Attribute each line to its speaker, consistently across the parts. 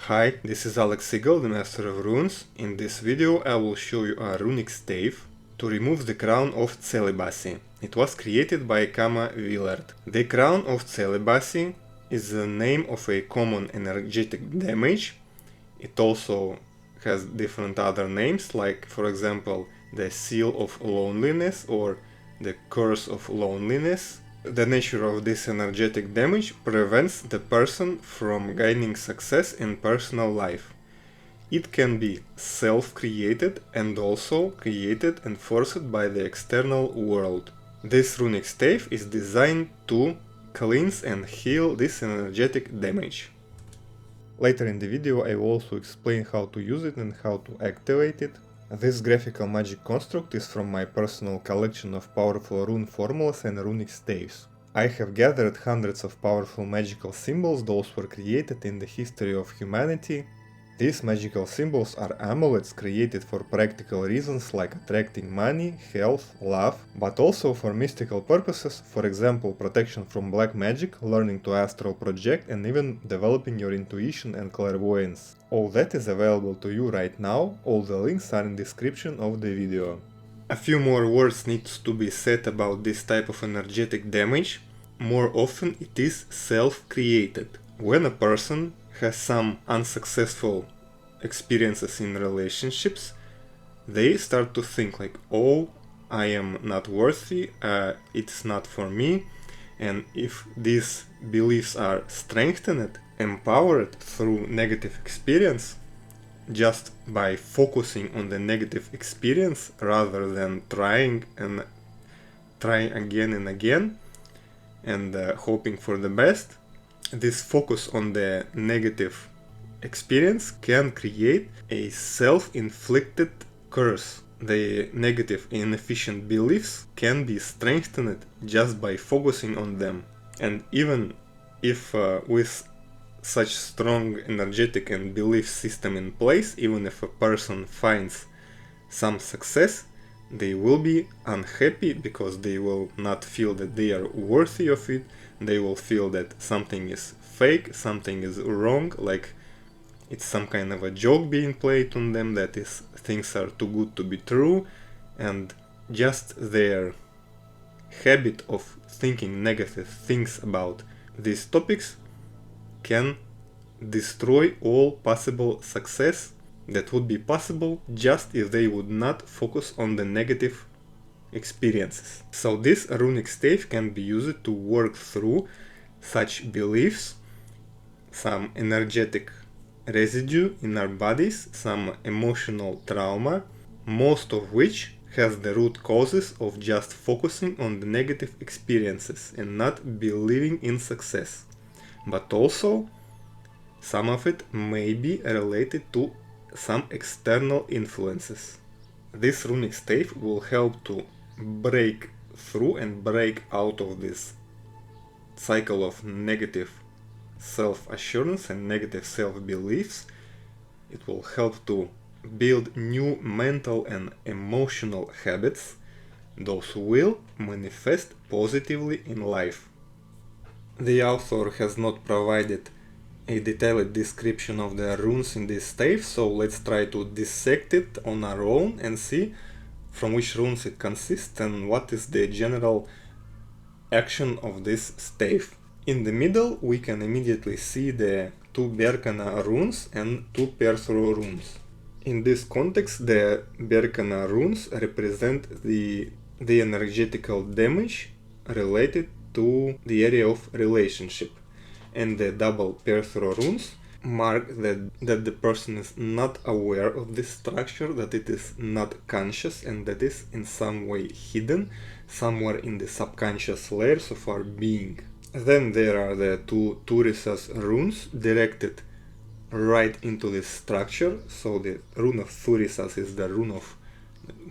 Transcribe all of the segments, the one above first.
Speaker 1: Hi, this is Alex Eagle, the Master of Runes. In this video I will show you a runic stave to remove the Crown of Celibacy. It was created by Kama Willard. The Crown of Celibacy is the name of a common energetic damage. It also has different other names, like for example the Seal of Loneliness or the Curse of Loneliness. The nature of this energetic damage prevents the person from gaining success in personal life. It can be self-created and also created and forced by the external world. This runic stave is designed to cleanse and heal this energetic damage. Later in the video I will also explain how to use it and how to activate it. This graphical magic construct is from my personal collection of powerful rune formulas and runic staves. I have gathered hundreds of powerful magical symbols. Those were created in the history of humanity. These magical symbols are amulets created for practical reasons like attracting money, health, love, but also for mystical purposes, for example protection from black magic, learning to astral project and even developing your intuition and clairvoyance. All that is available to you right now, all the links are in the description of the video. A few more words needs to be said about this type of energetic damage. More often it is self-created. When a person has some unsuccessful experiences in relationships, they start to think like, oh, I am not worthy, it's not for me. And if these beliefs are strengthened, empowered through negative experience, just by focusing on the negative experience rather than trying again and again and hoping for the best, this focus on the negative experience can create a self-inflicted curse. The negative inefficient beliefs can be strengthened just by focusing on them. And even if with such strong energetic and belief system in place, even if a person finds some success, they will be unhappy because they will not feel that they are worthy of it. They will feel that something is fake, something is wrong, like it's some kind of a joke being played on them, that is, things are too good to be true, and just their habit of thinking negative things about these topics can destroy all possible success that would be possible just if they would not focus on the negative experiences. So this runic stave can be used to work through such beliefs, some energetic residue in our bodies, some emotional trauma, most of which has the root causes of just focusing on the negative experiences and not believing in success. But also some of it may be related to some external influences. This runic stave will help to break through and break out of this cycle of negative self-assurance and negative self-beliefs. It will help to build new mental and emotional habits. Those will manifest positively in life. The author has not provided a detailed description of the runes in this stave, so let's try to dissect it on our own and see from which runes it consists and what is the general action of this stave. In the middle we can immediately see the two Berkana runes and two Perthro runes. In this context, the Berkana runes represent the energetical damage related to the area of relationship, and the double Perthro runes mark that the person is not aware of this structure, that it is not conscious, and that is in some way hidden somewhere in the subconscious layers of our being. Then there are the two Turisas runes directed right into this structure. So the rune of Turisas is the rune of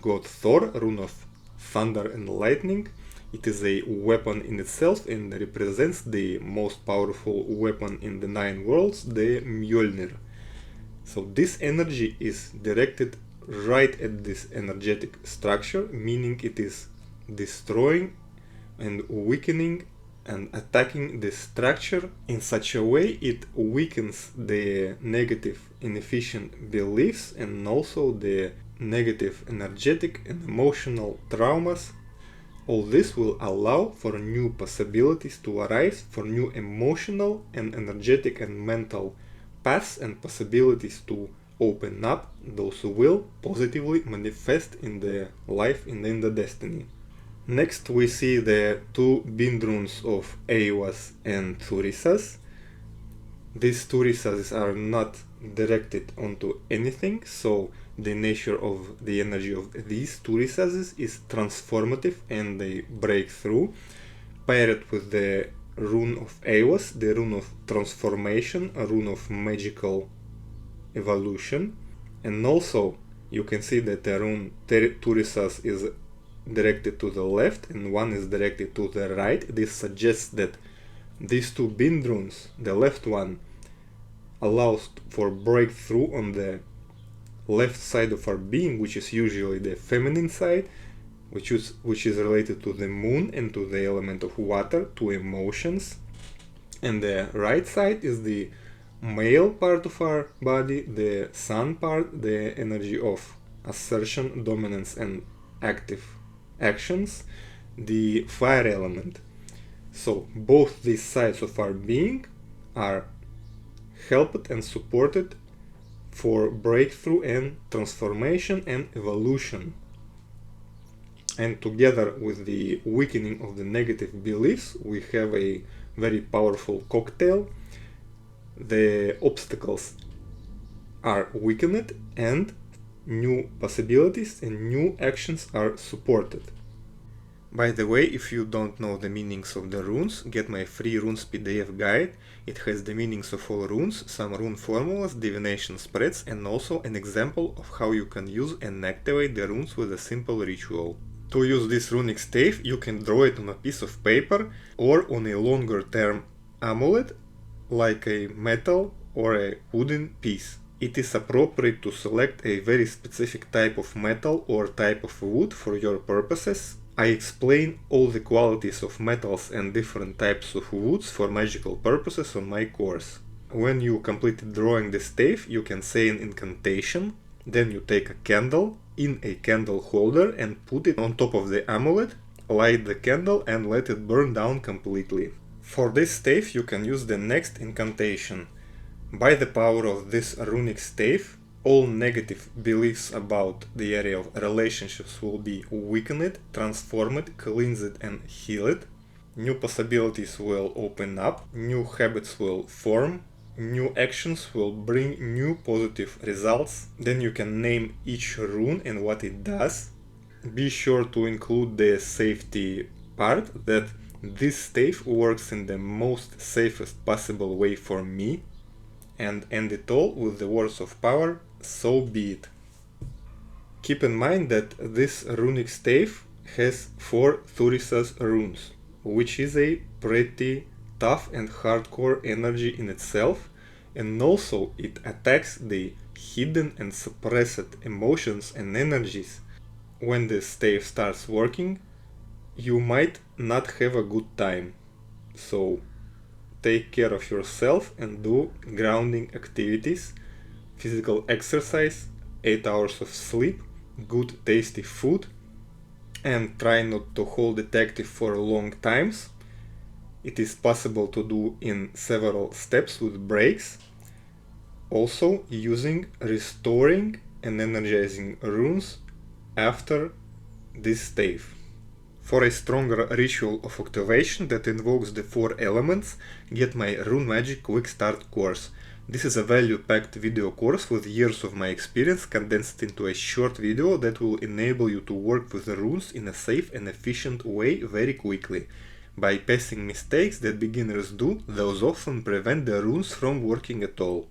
Speaker 1: god Thor, rune of thunder and lightning. It is a weapon in itself and represents the most powerful weapon in the 9 worlds, the Mjolnir. So this energy is directed right at this energetic structure, meaning it is destroying and weakening and attacking the structure in such a way it weakens the negative inefficient beliefs and also the negative energetic and emotional traumas. All this will allow for new possibilities to arise, for new emotional and energetic and mental paths and possibilities to open up. Those will positively manifest in the life and in the destiny. Next we see the two bind runes of Eivas and Thurisas. These Thurisas are not directed onto anything, so the nature of the energy of these Thurisas is transformative and they break through, paired with the rune of Eivas, the rune of transformation, a rune of magical evolution. And also you can see that the rune Thurisas is directed to the left and one is directed to the right. This suggests that these two bind runes, the left one allows for breakthrough on the left side of our being, which is usually the feminine side, which is related to the moon and to the element of water, to emotions. And the right side is the male part of our body, the sun part, the energy of assertion, dominance and active actions, the fire element. So both these sides of our being are helped and supported for breakthrough and transformation and evolution. And together with the weakening of the negative beliefs, we have a very powerful cocktail. The obstacles are weakened and new possibilities and new actions are supported. By the way, if you don't know the meanings of the runes, get my free runes PDF guide. It has the meanings of all runes, some rune formulas, divination spreads, and also an example of how you can use and activate the runes with a simple ritual. To use this runic stave, you can draw it on a piece of paper or on a longer term amulet, like a metal or a wooden piece. It is appropriate to select a very specific type of metal or type of wood for your purposes. I explain all the qualities of metals and different types of woods for magical purposes on my course. When you completed drawing the stave, you can say an incantation, then you take a candle in a candle holder and put it on top of the amulet, light the candle and let it burn down completely. For this stave you can use the next incantation. By the power of this runic stave, all negative beliefs about the area of relationships will be weakened, transformed, cleansed and healed. New possibilities will open up, new habits will form, new actions will bring new positive results. Then you can name each rune and what it does. Be sure to include the safety part, that this stave works in the most safest possible way for me, and end it all with the words of power, so be it. Keep in mind that this runic stave has 4 Thurisas runes, which is a pretty tough and hardcore energy in itself, and also it attacks the hidden and suppressed emotions and energies. When this stave starts working, you might not have a good time. So take care of yourself and do grounding activities, physical exercise, 8 hours of sleep, good tasty food, and try not to hold it active for long times. It is possible to do in several steps with breaks. Also using restoring and energizing runes after this stave. For a stronger ritual of activation that invokes the 4 elements, get my Rune Magic Quick Start course. This is a value-packed video course with years of my experience condensed into a short video that will enable you to work with the runes in a safe and efficient way very quickly. Bypassing mistakes that beginners do, those often prevent the runes from working at all.